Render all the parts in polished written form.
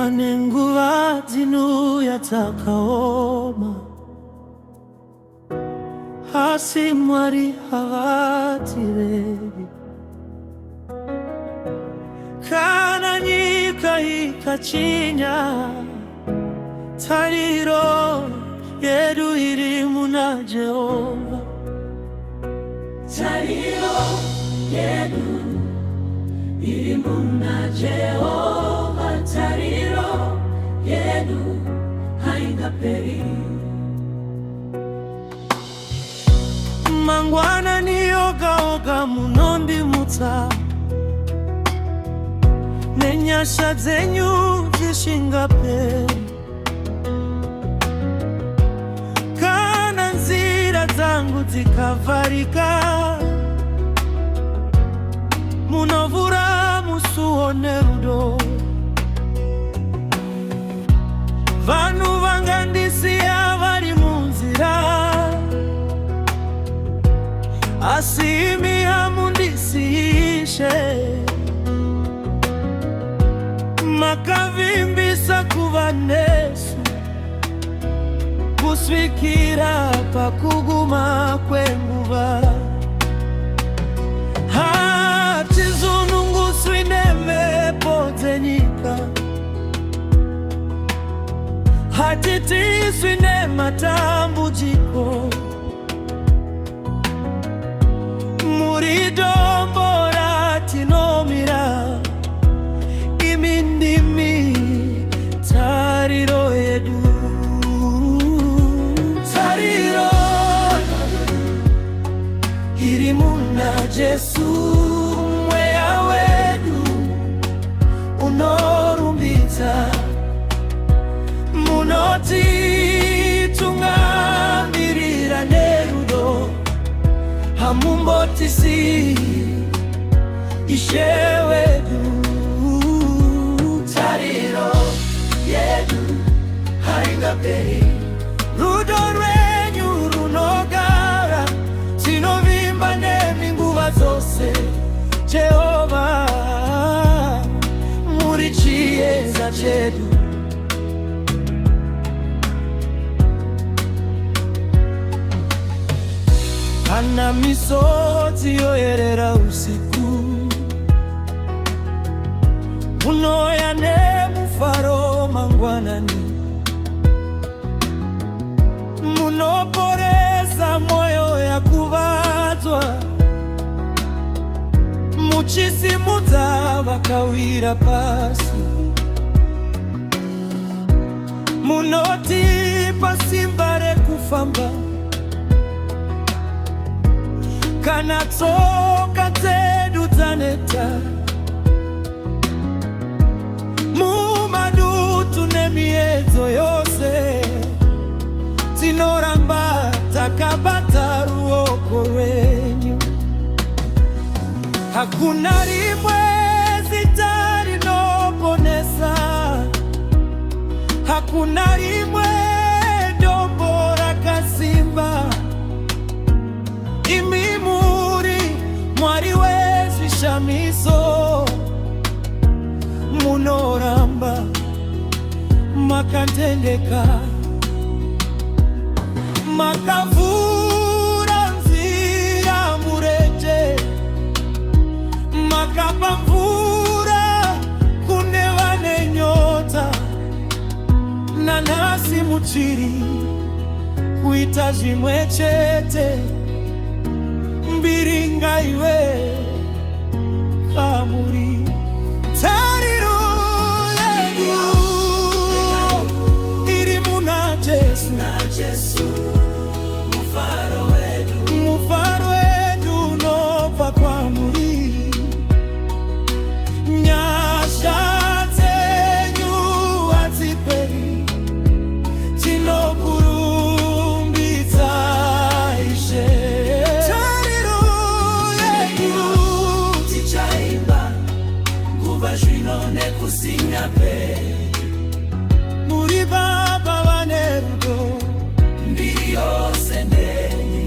wanenguva dzinu yatakaoma hasi mwari havatireri kana nyika ikachinya tariro yedu iri muna Jehova tariro yedu iri muna Jehova tariro yedu haingaperi mangwana niyogaoga munondi muta nenyasha dzenyu zishingape kana nzira dzangu dzikavarika munovura musuone rudo vanhu vangandisiya vari munzira asi imi hamundisiyishe makavimbisa kuva nesu kusvikira pakuguma kwenguva hatizununguswi nemhepo dzenyika hatitiswi nematambudziko muri dombo ratinomira imi ndimi tariro yedu tariro iri muna Jesu mweya wedu unorumbidza munotitungamirira nerudo hamumbotisi Ishe wedu tariro yedu haingaperi rudo rwenyu runogara tinovimba nemi nguva dzose Jehova muri chiedza chedu kana misodzi yoyerera usiku unoya nemufaro mangwanani munoporesa moyo yakuvadzwa muchisimudza vakawira pasi munotipa simba rekufamba kana tsoka dzedu dzaneta mumadutu nemiedzo yose tinoramba takabata ruoko rwenyu hakuna rimwe zita rinoponesa hakuna rimwe dombo rakasimba imi muri mwari wezvishamiso munoramba makatendeka makavhura nzira murenje makapa mvura kune vane nyota nanhasi muchiri kuita zvimwe chete mbiringa iwe kamuri tariro yedu iri muna Jesu mufaro wedu unobva kwamuri nyasha dzenyu hadziperi tinokurumbidza Ishe tariro yedu tichaimba nguva zvino nekusinaperi muri baba vane rudo mbiri yose ndenyu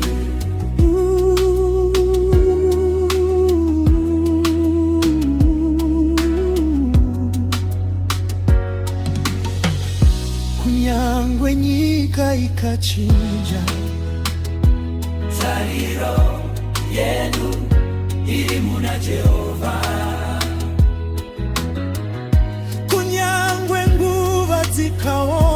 kunyangwe nyika ikachinja. Tariro yenu iri muna Jehova, kunyangwe nguva zikaona